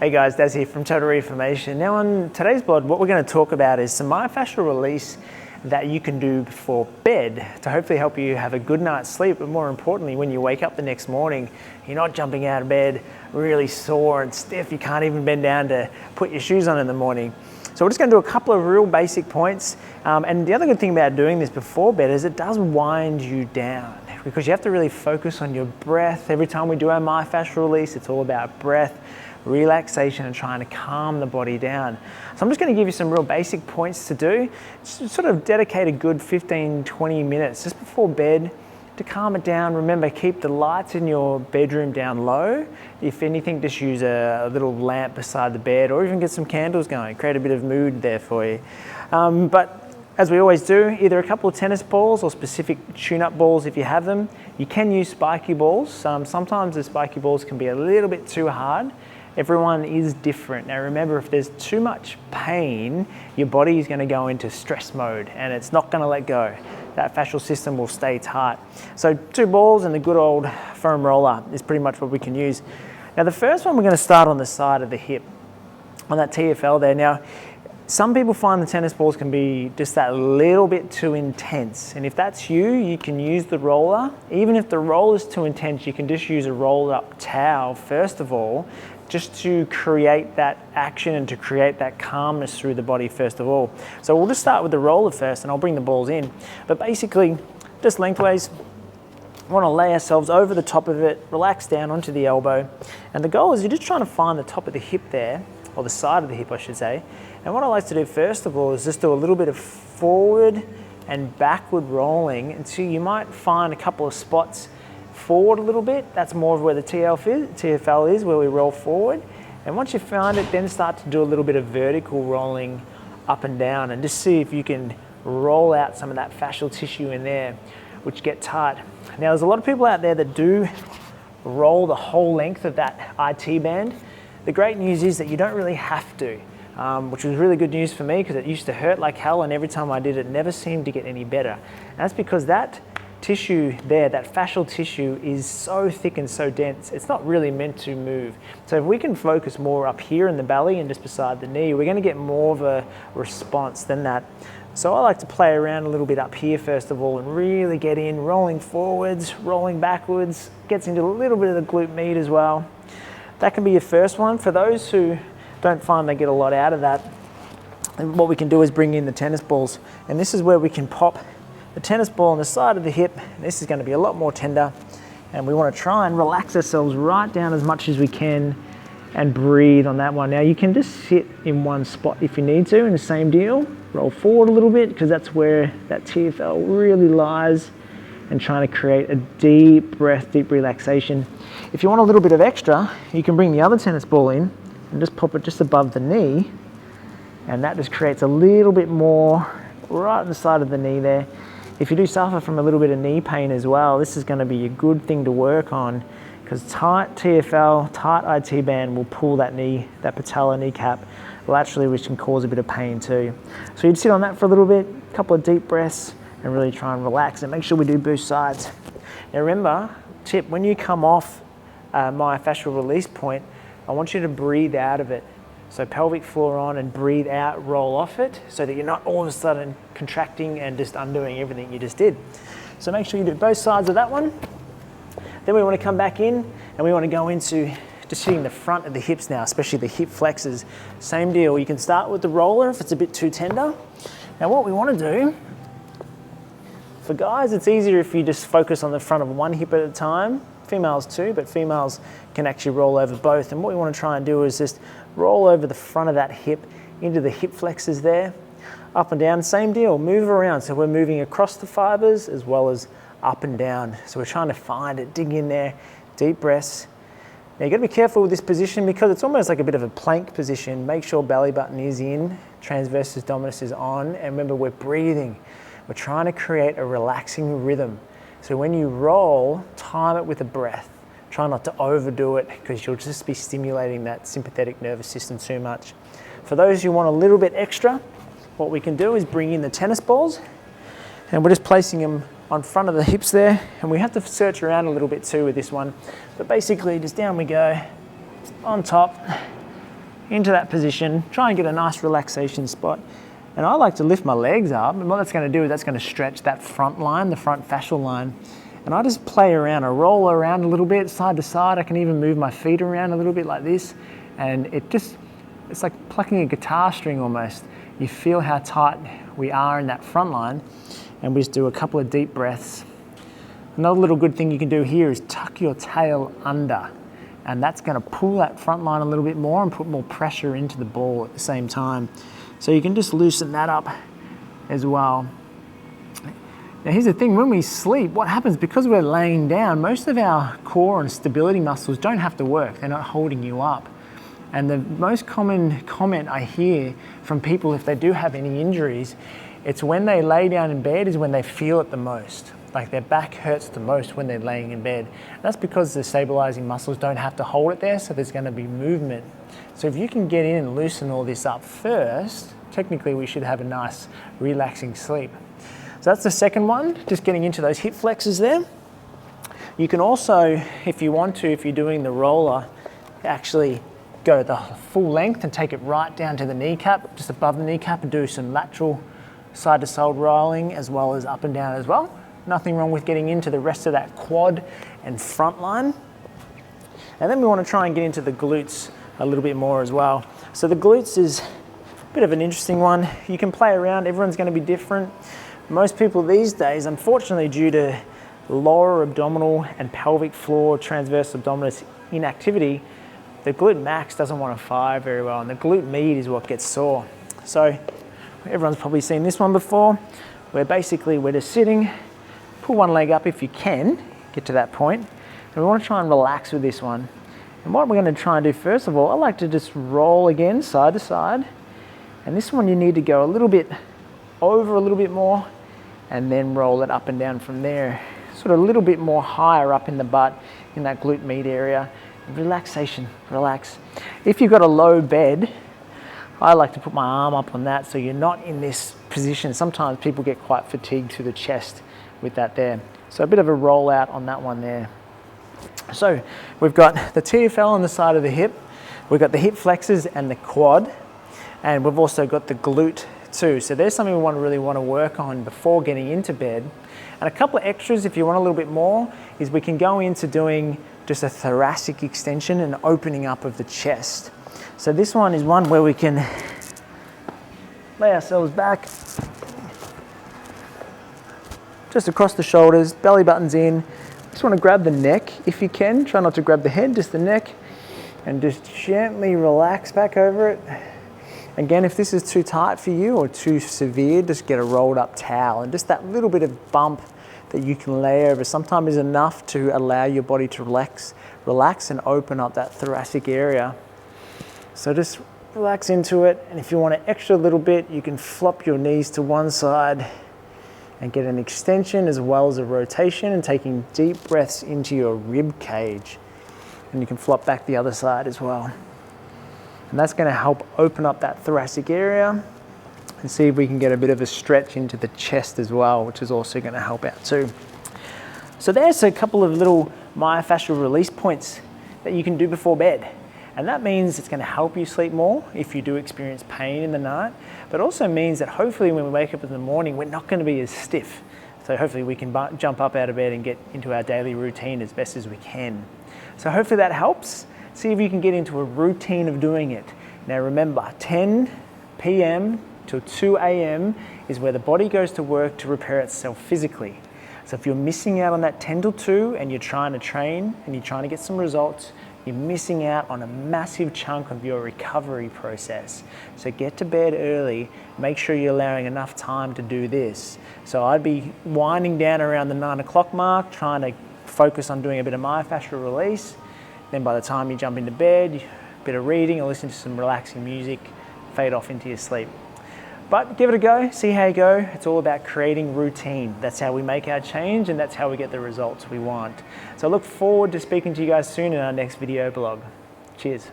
Hey guys, Daz here from Total Reformation. Now on today's blog, what we're going to talk about is some myofascial release that you can do before bed to hopefully help you have a good night's sleep, but more importantly, when you wake up the next morning, you're not jumping out of bed really sore and stiff, you can't even bend down to put your shoes on in the morning. So we're just going to do a couple of real basic points, and the other good thing about doing this before bed is it does wind you down, because you have to really focus on your breath. Every time we do our myofascial release, it's all about breath, relaxation, and trying to calm the body down. So I'm just going to give you some real basic points to do. Just sort of dedicate a good 15-20 minutes just before bed to calm it down. Remember, keep the lights in your bedroom down low. If anything, just use a little lamp beside the bed, or even get some candles going. Create a bit of mood there for you. But as we always do, either a couple of tennis balls or specific tune-up balls if you have them. You can use spiky balls. Sometimes the spiky balls can be a little bit too hard. Everyone is different. Now remember, if there's too much pain, your body is going to go into stress mode and it's not going to let go. That fascial system will stay tight. So 2 balls and the good old foam roller is pretty much what we can use. Now the first one, we're going to start on the side of the hip, on that TFL there. Now, some people find the tennis balls can be just that little bit too intense. And if that's you, you can use the roller. Even if the roller is too intense, you can just use a rolled up towel, first of all, just to create that action and to create that calmness through the body first of all. So we'll just start with the roller first and I'll bring the balls in. But basically, just lengthways, we want to lay ourselves over the top of it, relax down onto the elbow. And the goal is you're just trying to find the top of the hip there, or the side of the hip I should say. And what I like to do first of all is just do a little bit of forward and backward rolling until you might find a couple of spots forward a little bit. That's more of where the TFL is, where we roll forward. And once you find it, then start to do a little bit of vertical rolling up and down and just see if you can roll out some of that fascial tissue in there, which get tight. Now there's a lot of people out there that do roll the whole length of that IT band. The great news is that you don't really have to, which was really good news for me because it used to hurt like hell, and every time I did it never seemed to get any better. And that's because that tissue there, that fascial tissue, is so thick and so dense, it's not really meant to move. So if we can focus more up here in the belly and just beside the knee, we're going to get more of a response than that. So I like to play around a little bit up here first of all and really get in, rolling forwards, rolling backwards, gets into a little bit of the glute med as well. That can be your first one. For those who don't find they get a lot out of that, what we can do is bring in the tennis balls, and this is where we can pop the tennis ball on the side of the hip. This is going to be a lot more tender, and we want to try and relax ourselves right down as much as we can and breathe on that one. Now you can just sit in one spot if you need to, and the same deal, roll forward a little bit because that's where that TFL really lies, and trying to create a deep breath, deep relaxation. If you want a little bit of extra, you can bring the other tennis ball in and just pop it just above the knee, and that just creates a little bit more right on the side of the knee there. If you do suffer from a little bit of knee pain as well, this is going to be a good thing to work on, because tight TFL, tight IT band will pull that knee, that patella kneecap laterally, which can cause a bit of pain too. So you'd sit on that for a little bit, a couple of deep breaths, and really try and relax, and make sure we do both sides. Now remember, tip, when you come off myofascial release point, I want you to breathe out of it. So pelvic floor on and breathe out, roll off it, so that you're not all of a sudden contracting and just undoing everything you just did. So make sure you do both sides of that one. Then we want to come back in and we want to go into just hitting the front of the hips now, especially the hip flexors. Same deal, you can start with the roller if it's a bit too tender. Now what we want to do, for guys it's easier if you just focus on the front of one hip at a time. Females too, but females can actually roll over both. And what we want to try and do is just roll over the front of that hip into the hip flexors there, up and down, same deal, move around. So we're moving across the fibers as well as up and down. So we're trying to find it, dig in there, deep breaths. Now you've got to be careful with this position because it's almost like a bit of a plank position. Make sure belly button is in, transversus dominus is on, and remember we're breathing. We're trying to create a relaxing rhythm. So when you roll, time it with a breath. Try not to overdo it because you'll just be stimulating that sympathetic nervous system too much. For those who want a little bit extra, what we can do is bring in the tennis balls, and we're just placing them on front of the hips there, and we have to search around a little bit too with this one, but basically just down we go, on top, into that position, try and get a nice relaxation spot. And I like to lift my legs up, and what that's going to do is that's going to stretch that front line, the front fascial line. And I just play around, I roll around a little bit, side to side. I can even move my feet around a little bit like this. And it's like plucking a guitar string almost. You feel how tight we are in that front line. And we just do a couple of deep breaths. Another little good thing you can do here is tuck your tail under. And that's going to pull that front line a little bit more and put more pressure into the ball at the same time. So you can just loosen that up as well. Now here's the thing, when we sleep, what happens, because we're laying down, most of our core and stability muscles don't have to work. They're not holding you up. And the most common comment I hear from people if they do have any injuries, it's when they lay down in bed is when they feel it the most. Like their back hurts the most when they're laying in bed. That's because the stabilizing muscles don't have to hold it there, so there's going to be movement. So if you can get in and loosen all this up first, technically we should have a nice relaxing sleep. So that's the second one, just getting into those hip flexors there. You can also, if you want to, if you're doing the roller, actually go the full length and take it right down to the kneecap, just above the kneecap, and do some lateral side to side rolling as well as up and down as well. Nothing wrong with getting into the rest of that quad and front line. And then we want to try and get into the glutes a little bit more as well. So the glutes is a bit of an interesting one. You can play around, everyone's going to be different. Most people these days, unfortunately, due to lower abdominal and pelvic floor transverse abdominis inactivity, the glute max doesn't want to fire very well, and the glute med is what gets sore. So everyone's probably seen this one before, where basically we're just sitting, pull one leg up if you can, get to that point, and we want to try and relax with this one. And what we're going to try and do first of all, I like to just roll again side to side, and this one you need to go a little bit over a little bit more, and then roll it up and down from there, sort of a little bit more higher up in the butt, in that glute med area. Relaxation, relax. If you've got a low bed, I like to put my arm up on that so you're not in this position. Sometimes people get quite fatigued to the chest with that there. So a bit of a roll out on that one there. So we've got the TFL on the side of the hip, we've got the hip flexors and the quad, and we've also got the glute too. So there's something we really want to work on before getting into bed. And a couple of extras, if you want a little bit more, is we can go into doing just a thoracic extension and opening up of the chest. So this one is one where we can lay ourselves back, just across the shoulders, belly buttons in. Just want to grab the neck if you can. Try not to grab the head, just the neck, and just gently relax back over it. Again, if this is too tight for you or too severe, just get a rolled up towel, and just that little bit of bump that you can lay over sometimes is enough to allow your body to relax and open up that thoracic area. So just relax into it, and if you want an extra little bit, you can flop your knees to one side and get an extension as well as a rotation, and taking deep breaths into your rib cage. And you can flop back the other side as well. And that's going to help open up that thoracic area, and see if we can get a bit of a stretch into the chest as well, which is also going to help out too. So there's a couple of little myofascial release points that you can do before bed. And that means it's going to help you sleep more if you do experience pain in the night, but also means that hopefully when we wake up in the morning, we're not going to be as stiff. So hopefully we can jump up out of bed and get into our daily routine as best as we can. So hopefully that helps. See if you can get into a routine of doing it. Now remember, 10 p.m. till 2 a.m. is where the body goes to work to repair itself physically. So if you're missing out on that 10 till 2 and you're trying to train and you're trying to get some results, you're missing out on a massive chunk of your recovery process. So get to bed early, make sure you're allowing enough time to do this. So I'd be winding down around the 9 o'clock mark, trying to focus on doing a bit of myofascial release. Then by the time you jump into bed, a bit of reading or listen to some relaxing music, fade off into your sleep. But give it a go, see how you go. It's all about creating routine. That's how we make our change, and that's how we get the results we want. So I look forward to speaking to you guys soon in our next video blog. Cheers.